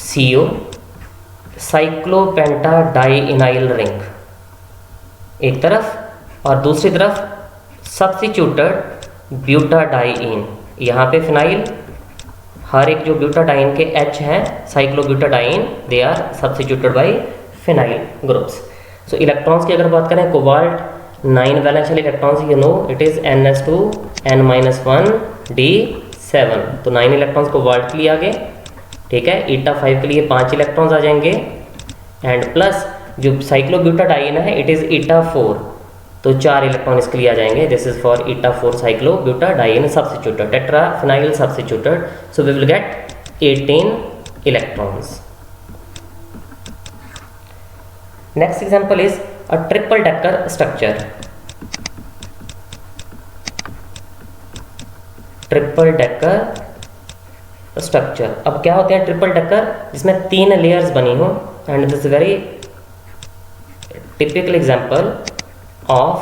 CO cyclopentadienyl ring एक तरफ और दूसरी तरफ सब्स्टिट्यूटेड ब्यूटाडाइइन। यहाँ पे फिनाइल, हर एक जो ब्यूटाडाइन के H हैं cyclobutadiene they are substituted by phenyl groups. So electrons की अगर बात करें, cobalt 9 valential electrons, you know it is NS2 N-1 D7। तो 9 इलेक्ट्रॉन्स कोबाल्ट के लिए आ गए। ठीक है, eta5 के लिए 5 इलेक्ट्रॉन्स आ जाएंगे। एंड प्लस जो साइक्लोब्यूटाडाइन है इट इज eta4 तो 4 इलेक्ट्रॉन इसके लिए आ जाएंगे. This is for eta 4 cyclobutadiene substituted, tetraphenyl substituted. So we will get 18 electrons. Next example is a triple decker structure. Triple decker structure. अब क्या होते हैं ट्रिपल डेकर, जिसमें 3 लेयर्स बनी हो, and this is very typical example of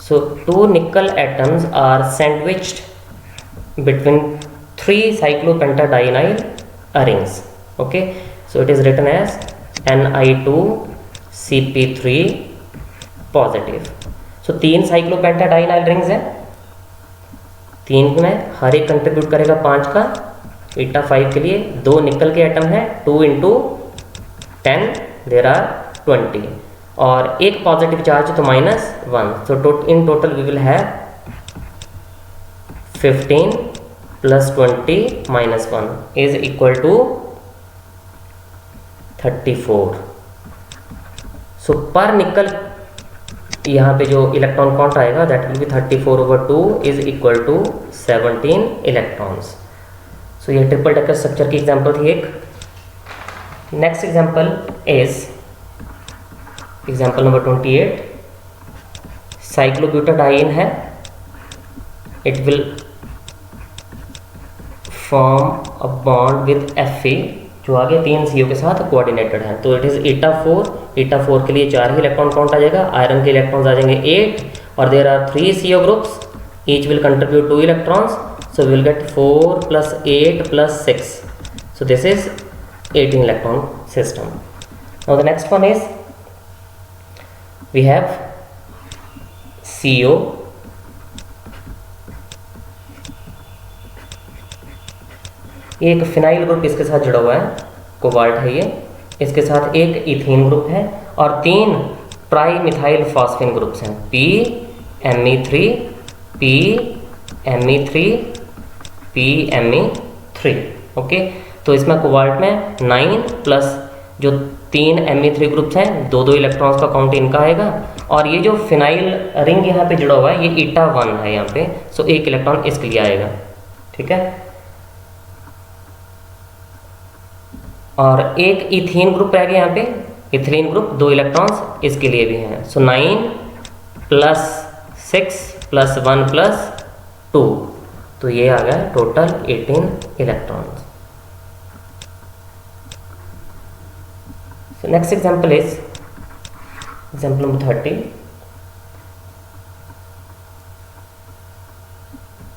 so 2 nickel atoms are sandwiched between 3 cyclopentadienyl rings. Okay, so it is written as Ni2Cp3 positive. So 3 cyclopentadienyl rings हैं, 3 में हर एक कंट्रीब्यूट करेगा 5 का. eta 5 के लिए 2 निकल के एटम है, 2 × 10 देयर आर 20, और एक पॉजिटिव चार्ज तो -1. So in total we will have 15 + 20 - 1 is equal to 34. So पर निकल यहाँ पे जो इलेक्ट्रॉन काउंट आएगा that will be 34/2 is equal to 17 electrons. So ये ट्रिपल डेकर स्ट्रक्चर की एग्जांपल थी एक. Next example is example number 28. Cyclobutadiene है, it will form a bond with Fe जो आगे 3 CO के साथ कोऑर्डिनेटेड है. तो इट इज eta 4. eta 4 के लिए 4 ही इलेक्ट्रॉन काउंट आ जाएगा. आयरन के इलेक्ट्रॉन्स आ जाएंगे 8, और there are 3 CO groups, each will contribute 2 electrons. So will get 4 + 8 + 6. So this is 18 electron system. Now the next one is we have CO. ये एक फिनाइल ग्रुप इसके साथ जुड़ा हुआ है, कोबाल्ट है ये. इसके साथ एक इथीन ग्रुप है और 3 ट्राई मिथाइल फॉस्फेन ग्रुप्स हैं, PMe3, PMe3, PMe3. ओके, तो इसमें कोबाल्ट में 9 प्लस जो 3 Me3 ग्रुप्स हैं, 2 इलेक्ट्रॉन्स का काउंट इनका आएगा. और ये जो फिनाइल रिंग यहाँ पे जुड़ा हुआ है ये eta 1 है यहाँ पे. सो 1 इलेक्ट्रॉन इसके लिए आएगा. ठीक है, और एक इथीन ग्रुप रह गया यहाँ पे, इथिलीन ग्रुप, 2 इलेक्ट्रॉन्स इसके लिए भी हैं. सो 9 + 6 + 1 + 2, तो ये आ गया total 18 electrons. So next example is example number 30.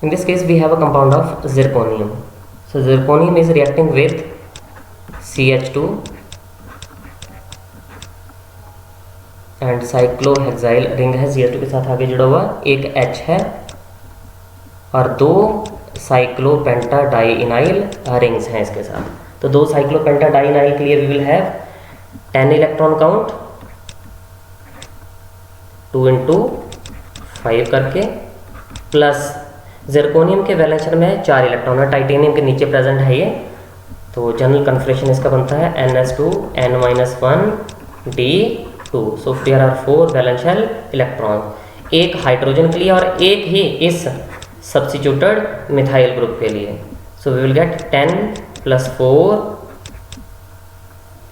In this case we have a compound of zirconium. So zirconium is reacting with CH2 and cyclohexyl ring है CH2 के साथ आगे जुड़ा हुआ, एक H है और 2 साइक्लोपेंटाडाइइनाइल रिंग्स हैं इसके साथ. तो 2 साइक्लोपेंटाडाइइनाइल के लिए we will have 10 electron count, 2 × 5 करके, प्लस जिरकोनियम के वैलेंसर में 4 इलेक्ट्रॉन है, टाइटेनियम के नीचे प्रेजेंट है ये. तो जनरल कन्फर्मेशन इसका बनता है NS2 N-1D2. So there are 4 valential electron, एक हाइड्रोजन के लिए और एक ही इस सब्स्टिट्यूटेड मिथाइल ग्रुप के लिए. So we will get 10 + 4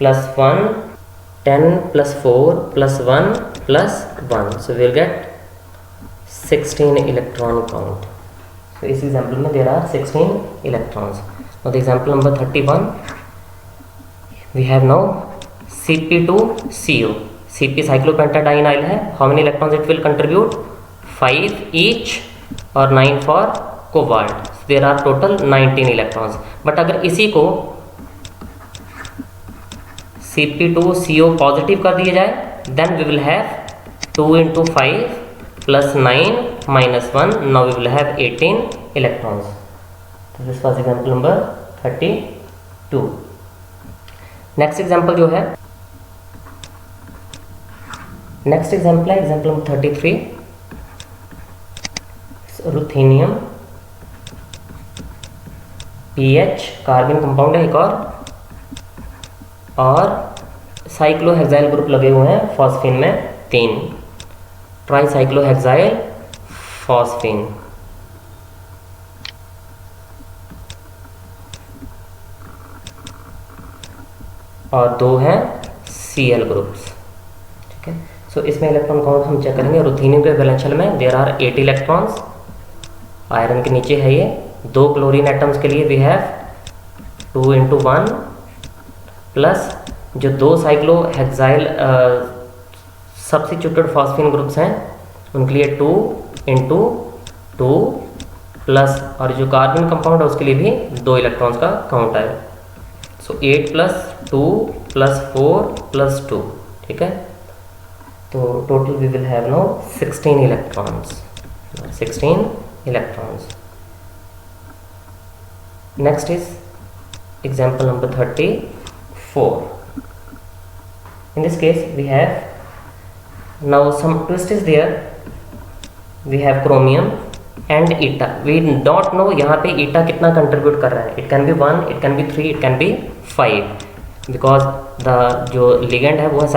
+ 1, 10 + 4 + 1 + 1. So we will get 16 electron count. So इस एग्जाम्पल में there are 16 electrons. Now the example number 31, we have now Cp2CO. Cp cyclopentadienyl है. How many electrons it will contribute? 5 each और 9 for cobalt. So there are total 19 electrons. But अगर इसी को Cp2CO पॉजिटिव कर दिया जाए, then we will have 2 × 5 + 9 - 1. Now we will have 18 electrons. This was example number 32. Next example जो है, नेक्स्ट एग्जाम्पल है example number 33. Ruthenium PH carbon compound है एक और, और साइक्लोहेक्साइल ग्रुप लगे हुए हैं फॉस्फीन में 3, ट्राईसाइक्लोहेक्साइल फॉस्फीन। और 2 हैं Cl ग्रुप्स, ठीक है। सो इसमें इलेक्ट्रॉन काउंट हम चेक करेंगे। रुथेनियम के वैलेंस शेल में देयर आर 8 इलेक्ट्रॉन्स, आयरन के नीचे है ये। 2 क्लोरीन एटम्स के लिए वी हैव 2 × 1 प्लस जो 2 साइक्लोहेक्साइल सब्स्टिट्यूटेड फॉस्फीन ग्रुप्स हैं उनके लिए 2 × 2 प्लस, और जो कार्बन कंपाउंड है उसके लिए भी 2 इलेक्ट्रॉन्स का काउंट आएगा। सो 8 + 2 + 4 + 2, ठीक है। तो total we will have no 16 electrons, 16 electrons. Next is example number 34. In this case we have now some twist is there. We have chromium and eta. We don't know यहाँ पे eta कितना कंट्रीब्यूट कर रहा है. It can be 1, it can be 3, it can be 5 because the जो ligand है वो है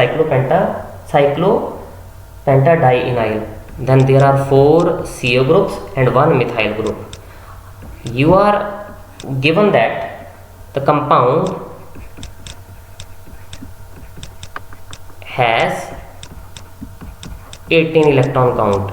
cyclopentadienyl. Then there are 4 CO groups and 1 methyl group. You are given that the compound has 18 electron count,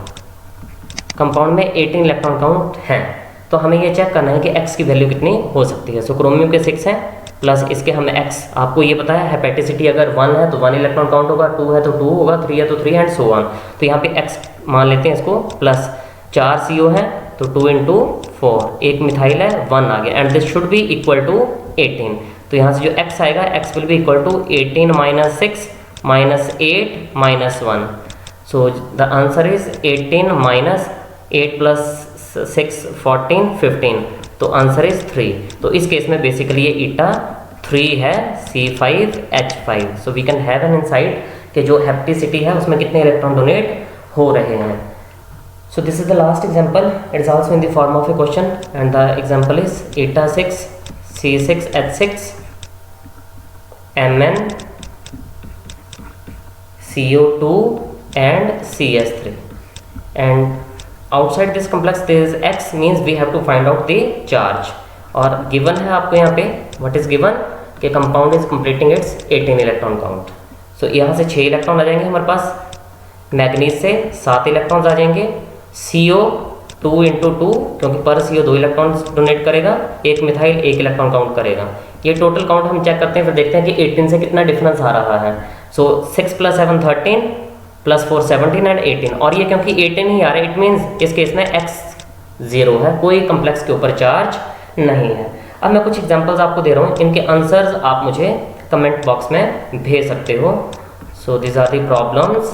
compound में 18 इलेक्ट्रॉन काउंट हैं। तो हमें ये चेक करना है कि x की वैल्यू कितनी हो सकती है। सो क्रोमियम के 6 हैं प्लस इसके हमें x, आपको ये पता है हेपेटिसिटी अगर 1 है तो 1 इलेक्ट्रॉन काउंट होगा, 2 है तो 2 होगा, 3 है तो 3 एंड सो ऑन। तो यहाँ पे x मान लेते हैं इसको, प्लस 4 CO है तो 2 × 4, एक मिथाइल है 1 आ गया, and this should be equal to 18। तो यहाँ से जो x आएगा x will be equal to 18 - 6 - 8 - 1. So the answer is 18 - 8 + 6 14 15. तो आंसर इज 3. तो इस केस में बेसिकली ये ईटा 3 है, C5H5. So we can have an insight कि जो हेप्टिसिटी है उसमें कितने इलेक्ट्रॉन डोनेट हो रहे हैं. So this is the last example. It is also in the form of a question, and the example is eta 6 C6H6 Mn CO2 and CS3, and outside this complex there is X, means we have to find out the charge. और given है आपको यहाँ पे what is given कि compound is completing its 18 electron count. So यहाँ से 6 इलेक्ट्रॉन आ जाएंगे हमारे पास, मैग्नीज से 7 इलेक्ट्रॉन्स आ जाएंगे, CO 2 × 2 क्योंकि पर CO 2 इलेक्ट्रॉन डोनेट करेगा, एक मिथाइल 1 इलेक्ट्रॉन काउंट करेगा. ये टोटल काउंट हम चेक करते हैं, फिर देखते हैं कि 18 से कितना डिफरेंस आ रहा है. सो 6 + 7 13 + 4 17 एंड 18, और ये क्योंकि 18 ही आ रहा है, इट मीन्स इस केस में X 0 है, कोई कम्प्लेक्स के ऊपर चार्ज नहीं है. अब मैं कुछ एग्जांपल्स आपको दे रहा हूँ, इनके आंसर्स आप मुझे कमेंट बॉक्स में भेज सकते हो. So this are the problems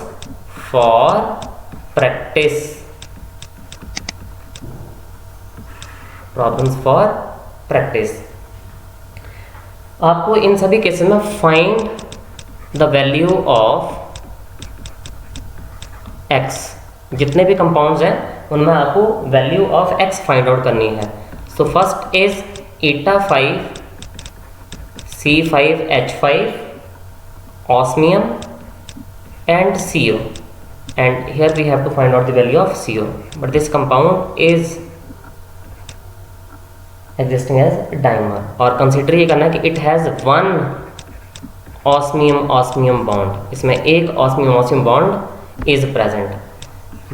for practice. Problems for practice. आपको इन सभी केसेस में find the value of x, जितने भी कंपाउंड्स हैं उनमें आपको value of x find out करनी है. So first is eta 5 C5H5 osmium and CO, and here we have to find out the value of CO, but this compound is existing as dimer. और कंसिडर ये करना है कि इट हैज़ 1 osmium बॉन्ड, इसमें एक osmium बॉन्ड इज प्रेजेंट.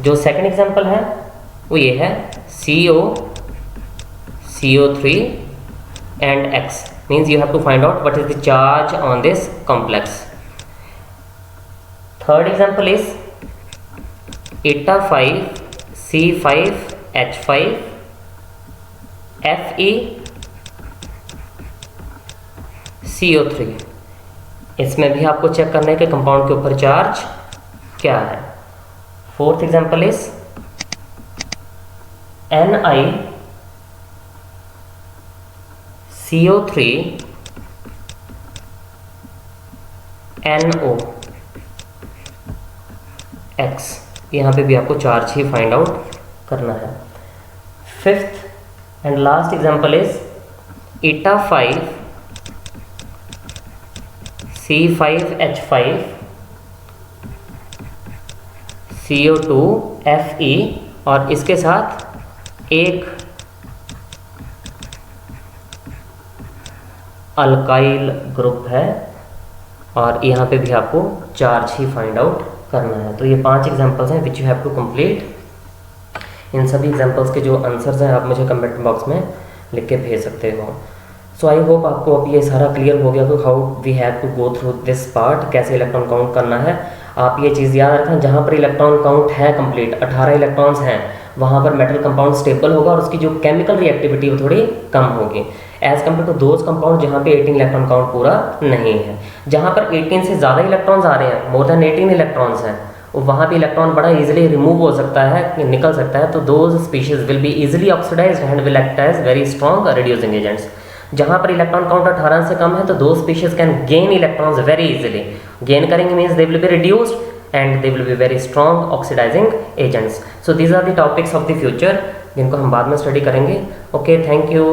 जो सेकंड एग्जांपल है वो ये है CO3 and X, means you have to find out what is the charge on this complex. Third example is eta 5 C5H5 Fe CO3. इसमें भी आपको चेक करना है कि कंपाउंड के ऊपर चार्ज क्या है. Fourth example is Ni CO3 NO X. यहाँ पे भी आपको चार्ज ही फाइंड आउट करना है. Fifth and last example is eta 5 C5H5 CO2 Fe और इसके साथ एक अल्काइल ग्रुप है और यहाँ पे भी आपको चार्ज ही फाइंड आउट करना है। तो ये 5 एग्जांपल्स हैं which you have to complete. इन सभी एग्जांपल्स के जो आंसर्स हैं आप मुझे कमेंट बॉक्स में लिख के भेज सकते हो। सो आई होप आपको अब ये सारा क्लियर हो गया कि how we have to go through this part, कैसे इलेक्ट्रॉन काउंट करना है। आप ये चीज़ याद रखें, जहाँ पर इलेक्ट्रॉन काउंट है कंप्लीट 18 इलेक्ट्रॉन्स हैं, वहाँ पर मेटल कंपाउंड स्टेबल होगा और उसकी जो केमिकल रिएक्टिविटी वो थोड़ी कम होगी as compare to those compound जहाँ पे 18 इलेक्ट्रॉन काउंट पूरा नहीं है। जहाँ पर 18 से ज़्यादा इलेक्ट्रॉन्स आ रहे हैं, मोर देन 18 इलेक्ट्रॉन्स हैं, वहाँ पे इलेक्ट्रॉन बड़ा इजीली रिमूव हो सकता है, निकल सकता है, तो those species will be easily oxidised and will act as very strong reducing agents. जहाँ पर इलेक्ट्रॉन काउंट 18 से कम है तो दो species can gain electrons very easily. Gain करेंगे means they will be reduced and they will be very strong oxidizing agents. So these are the topics of the future जिनको हम बाद में स्टडी करेंगे। Okay, thank you.